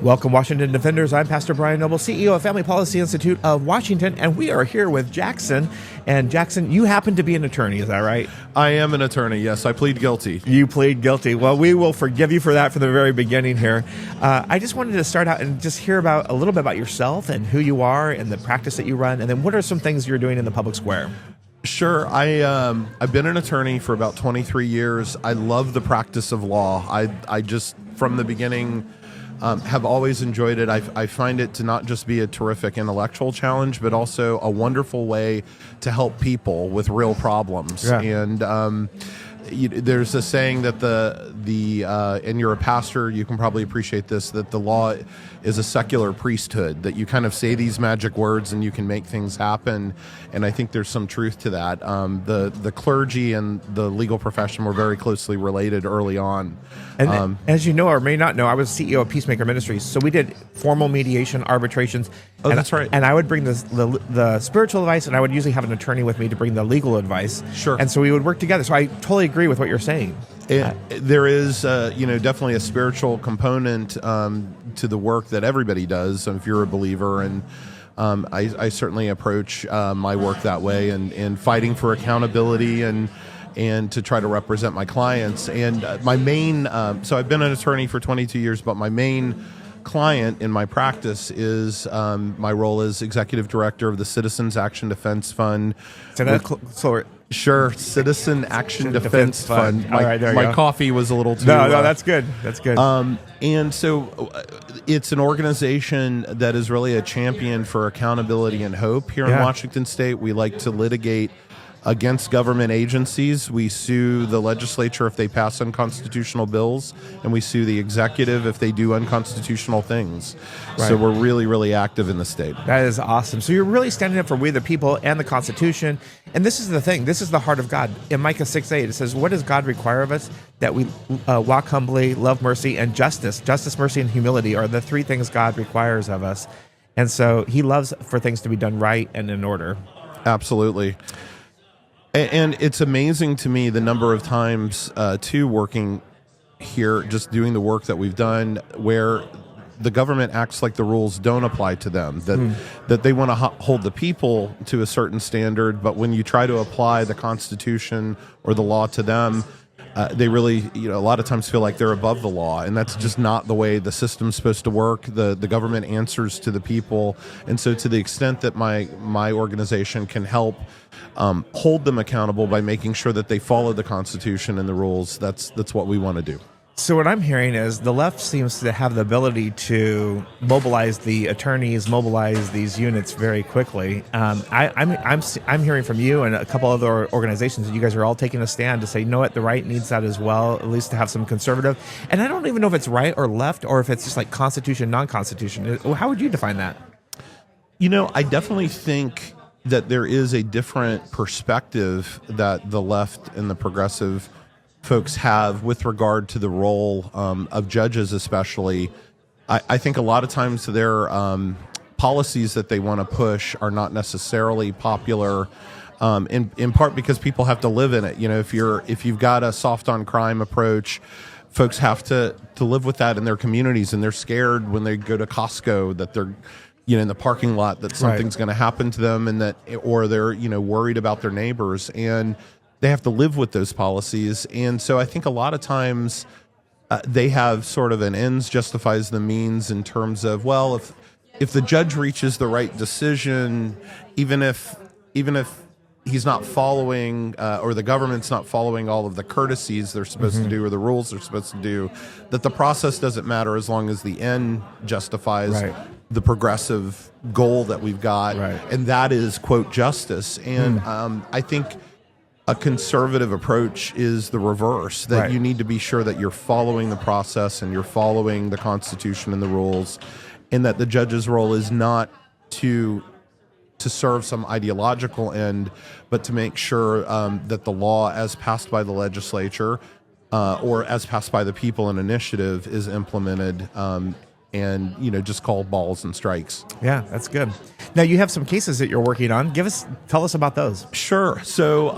Welcome, Washington Defenders. I'm Pastor Brian Noble, CEO of Family Policy Institute of Washington, and we are here with Jackson. And Jackson, you happen to be an attorney, is that right? I am an attorney, yes. I plead guilty. You plead guilty. Well, we will forgive you for that from the very beginning here. I just wanted to start out and just hear about a little bit about yourself and who you are and the practice that you run, and then what are some things you're doing in the public square? Sure. I've been an attorney for about 23 years. I love the practice of law. I just, from the beginning, have always enjoyed it. I find it to not just be a terrific intellectual challenge, but also a wonderful way to help people with real problems. Yeah. And there's a saying that and you're a pastor, you can probably appreciate this, that the law is a secular priesthood, that you kind of say these magic words and you can make things happen. And I think there's some truth to that. The clergy and the legal profession were very closely related early on. And as you know or may not know, I was CEO of Peacemaker Ministries, so we did formal mediation, arbitrations. Oh, that's right. And I would bring the spiritual advice, and I would usually have an attorney with me to bring the legal advice. Sure. And so we would work together. So I totally agree with what you're saying. There is, definitely a spiritual component to the work that everybody does, if you're a believer. And I certainly approach my work that way, and fighting for accountability and to try to represent my clients. And my main, so I've been an attorney for 22 years, but my main client in my practice is my role as executive director of the Citizens Action Defense Fund. Sure, Citizen Action Defense Fund. All right, there you go. My coffee was a little too... No, that's good. That's good. And so it's an organization that is really a champion for accountability and hope here in Washington State. We like to litigate against government agencies. We sue the legislature if they pass unconstitutional bills, and we sue the executive if they do unconstitutional things. Right. So we're really, really active in the state. That is awesome. So you're really standing up for we the people and the Constitution. And this is the thing. This is the heart of God. In Micah 6:8, it says, what does God require of us? That we walk humbly, love mercy, and justice. Justice, mercy, and humility are the three things God requires of us. And so he loves for things to be done right and in order. Absolutely. And it's amazing to me the number of times, too, working here, just doing the work that we've done, where the government acts like the rules don't apply to them, that they want to hold the people to a certain standard, but when you try to apply the Constitution or the law to them, they really, a lot of times feel like they're above the law, and that's just not the way the system's supposed to work. The government answers to the people, and so to the extent that my organization can help hold them accountable by making sure that they follow the Constitution and the rules, that's what we want to do. So what I'm hearing is the left seems to have the ability to mobilize the attorneys, mobilize these units very quickly. I'm hearing from you and a couple other organizations that you guys are all taking a stand to say, you know what, the right needs that as well, at least to have some conservative. And I don't even know if it's right or left, or if it's just like Constitution, non-Constitution. How would you define that? I definitely think that there is a different perspective that the left and the progressive folks have with regard to the role of judges, especially. I think a lot of times their policies that they want to push are not necessarily popular, in part because people have to live in it. If you've got a soft on crime approach, folks have to live with that in their communities, and they're scared when they go to Costco that they're in the parking lot that something's going to happen to them, and or they're worried about their neighbors, and they have to live with those policies. And so I think a lot of times they have sort of an ends justifies the means in terms of, well, if the judge reaches the right decision, even if he's not following or the government's not following all of the courtesies they're supposed to do or the rules they're supposed to do, that the process doesn't matter as long as the end justifies the progressive goal that we've got. And that is, quote, justice. And I think a conservative approach is the reverse, that you need to be sure that you're following the process and you're following the Constitution and the rules, and that the judge's role is not to serve some ideological end, but to make sure that the law as passed by the legislature or as passed by the people in initiative is implemented and just call balls and strikes. Yeah, that's good. Now you have some cases that you're working on. Tell us about those. Sure. So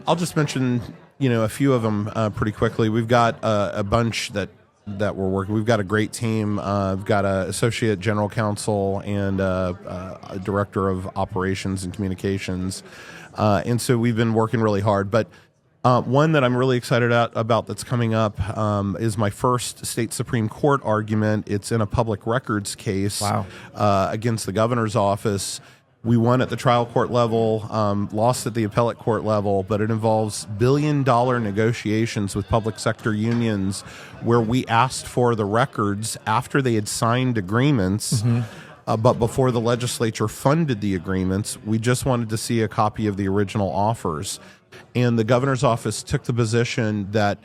I'll just mention a few of them pretty quickly. We've got a bunch that we're working. We've got a great team. We've got an associate general counsel and a director of operations and communications, and so we've been working really hard. But one that I'm really excited about that's coming up is my first state Supreme Court argument. It's in a public records case against the governor's office. We won at the trial court level, lost at the appellate court level, but it involves billion-dollar negotiations with public sector unions where we asked for the records after they had signed agreements, but before the legislature funded the agreements. We just wanted to see a copy of the original offers. And the governor's office took the position that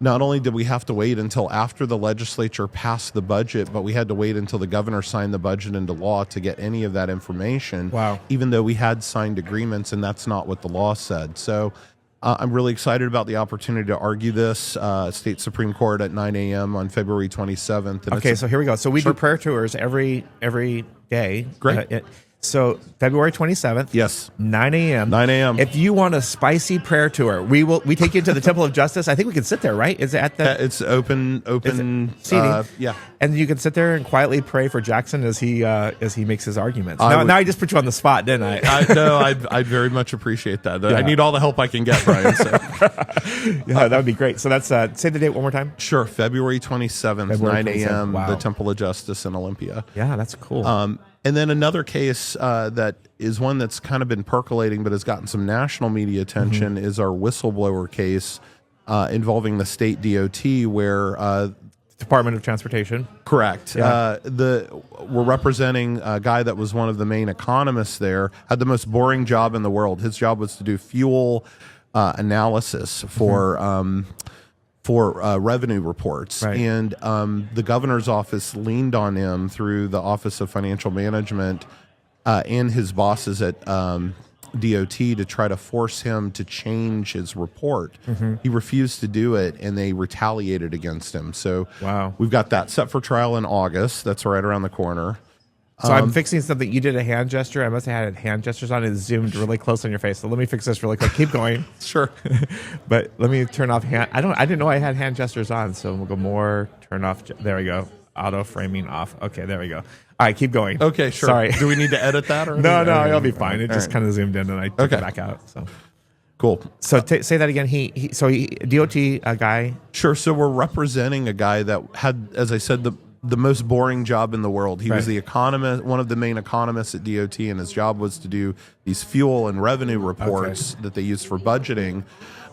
not only did we have to wait until after the legislature passed the budget, but we had to wait until the governor signed the budget into law to get any of that information. Wow. Even though we had signed agreements, and that's not what the law said. So I'm really excited about the opportunity to argue this. State Supreme Court at 9 a.m. on February 27th. And Okay, so here we go. So we do prayer tours every day. Great. So February 27th. Yes. 9 a.m. 9 a.m. If you want a spicy prayer tour, we take you to the Temple of Justice. I think we can sit there, right? Is it at the? It's open seating. Yeah. And you can sit there and quietly pray for Jackson as he makes his arguments. Now I just put you on the spot, didn't I? No, I'd very much appreciate that. Yeah. I need all the help I can get, Brian. So. Yeah, that would be great. So that's say the date one more time. Sure, February 27th, 9 a.m. Wow. The Temple of Justice in Olympia. Yeah, that's cool. And then another case that is one that's kind of been percolating but has gotten some national media attention is our whistleblower case involving the state DOT where Department of Transportation. Correct. Yeah. We're representing a guy that was one of the main economists there, had the most boring job in the world. His job was to do fuel analysis for revenue reports. Right. And the governor's office leaned on him through the Office of Financial Management and his bosses at DOT to try to force him to change his report. He refused to do it, and they retaliated against him. So we've got that set for trial in August. That's right around the corner. So I'm fixing something. You did a hand gesture. I must have had hand gestures on. It zoomed really close on your face. So let me fix this really quick. Keep going. Sure. But let me turn off hand. I didn't know I had hand gestures on. So we'll go more. Turn off. There we go. Auto framing off. Okay, there we go. All right, keep going. Okay, sure. Sorry. Do we need to edit that? Or no, it'll be fine. It just kind of zoomed in and I took it back out. So cool. So say that again. He DOT a guy. Sure. So we're representing a guy that had, as I said, the most boring job in the world. He was the economist, one of the main economists at DOT, and his job was to do these fuel and revenue reports that they used for budgeting.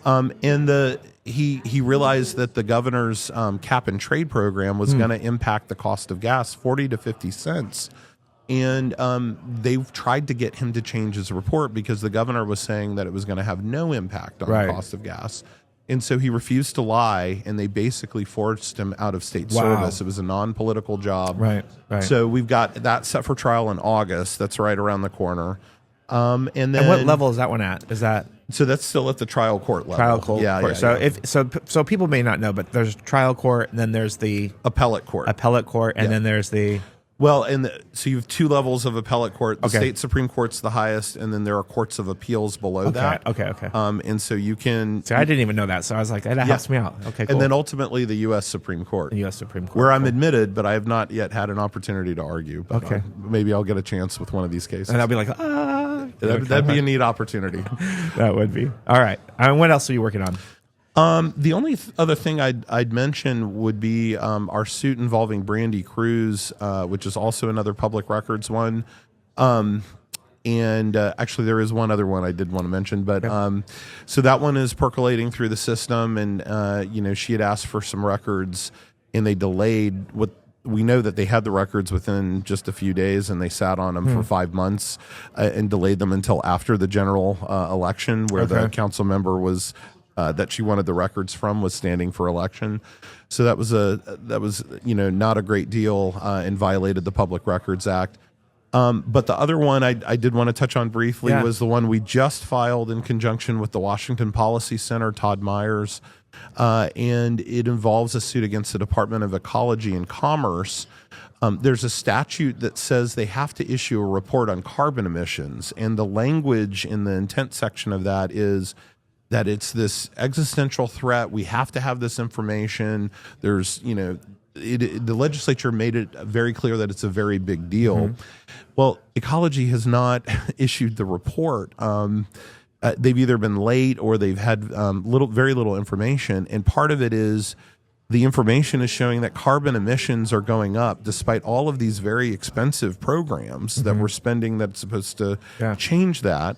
And he realized that the governor's cap and trade program was going to impact the cost of gas 40 to 50 cents. And they tried to get him to change his report because the governor was saying that it was going to have no impact on the cost of gas. And so he refused to lie, and they basically forced him out of state service. It was a non-political job. Right. So we've got that set for trial in August. That's right around the corner. And then what level is that one at? Is that so? That's still at the trial court level. Trial court. Yeah. So people may not know, but there's trial court, and then there's the appellate court. And then there's the. Well, so you have two levels of appellate court. The state Supreme Court's the highest, and then there are courts of appeals below that. Okay. And so you can. So I didn't even know that. So I was like, that helps me out. Okay, cool. And then ultimately the U.S. Supreme Court. Where I'm admitted, but I have not yet had an opportunity to argue. But maybe I'll get a chance with one of these cases. And I'll be like, That'd be a neat opportunity. That would be. All right. What else are you working on? The only other thing I'd mention would be our suit involving Brandy Cruz, which is also another public records one. And actually, there is one other one I did want to mention, but so that one is percolating through the system, and she had asked for some records, and they delayed. What we know that they had the records within just a few days, and they sat on them for 5 months and delayed them until after the general election, where the council member was. That she wanted the records from was standing for election, so that was not a great deal and violated the Public Records Act. But the other one I did want to touch on briefly was the one we just filed in conjunction with the Washington Policy Center, Todd Myers, and it involves a suit against the Department of Ecology and Commerce There's a statute that says they have to issue a report on carbon emissions, and the language in the intent section of that is that it's this existential threat. We have to have this information. There's, the legislature made it very clear that it's a very big deal. Mm-hmm. Well, Ecology has not issued the report. They've either been late or they've had very little information, and part of it is the information is showing that carbon emissions are going up despite all of these very expensive programs that we're spending that's supposed to change that.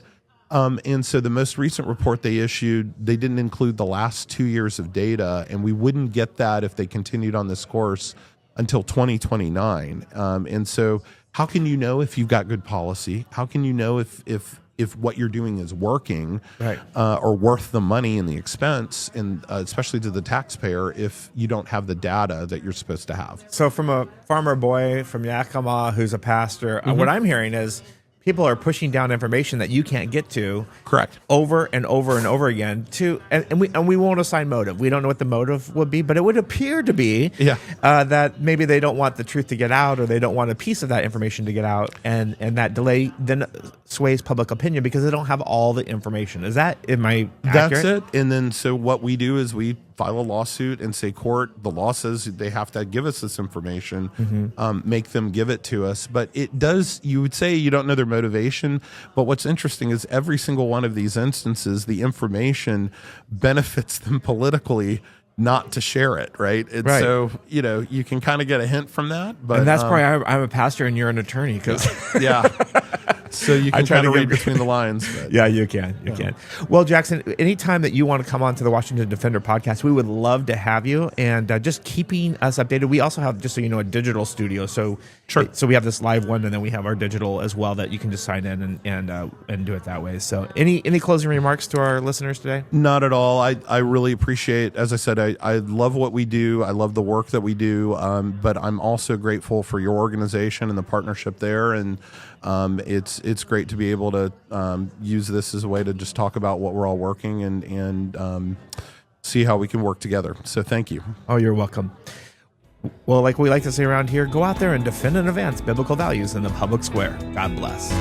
And so the most recent report they issued, they didn't include the last 2 years of data, and we wouldn't get that if they continued on this course until 2029. And so how can you know if you've got good policy? How can you know if what you're doing is working, right, or worth the money and the expense, and especially to the taxpayer, if you don't have the data that you're supposed to have? So from a farmer boy from Yakima who's a pastor, what I'm hearing is people are pushing down information that you can't get to, correct, over and over and over again. And we won't assign motive. We don't know what the motive would be, but it would appear to be that maybe they don't want the truth to get out, or they don't want a piece of that information to get out, and that delay then sways public opinion because they don't have all the information. Am I accurate? That's it. And then so what we do is we file a lawsuit and say, court, the law says they have to give us this information, make them give it to us. But it does, you would say you don't know their motivation, but what's interesting is every single one of these instances, the information benefits them politically not to share it, right? And so, you can kind of get a hint from that. But, and that's probably, I'm a pastor and you're an attorney. So you can try to read between the lines. But. Yeah, you can. You can. Well, Jackson, anytime that you want to come on to the Washington Defender podcast, we would love to have you, and just keeping us updated. We also have, just so you know, a digital studio. So so we have this live one, and then we have our digital as well that you can just sign in and do it that way. So any closing remarks to our listeners today? Not at all. I really appreciate, as I said, I love what we do. I love the work that we do, but I'm also grateful for your organization and the partnership there, and it's great to be able to use this as a way to just talk about what we're all working and see how we can work together. So thank you. Oh, you're welcome. Well, like we like to say around here, go out there and defend and advance biblical values in the public square. God bless.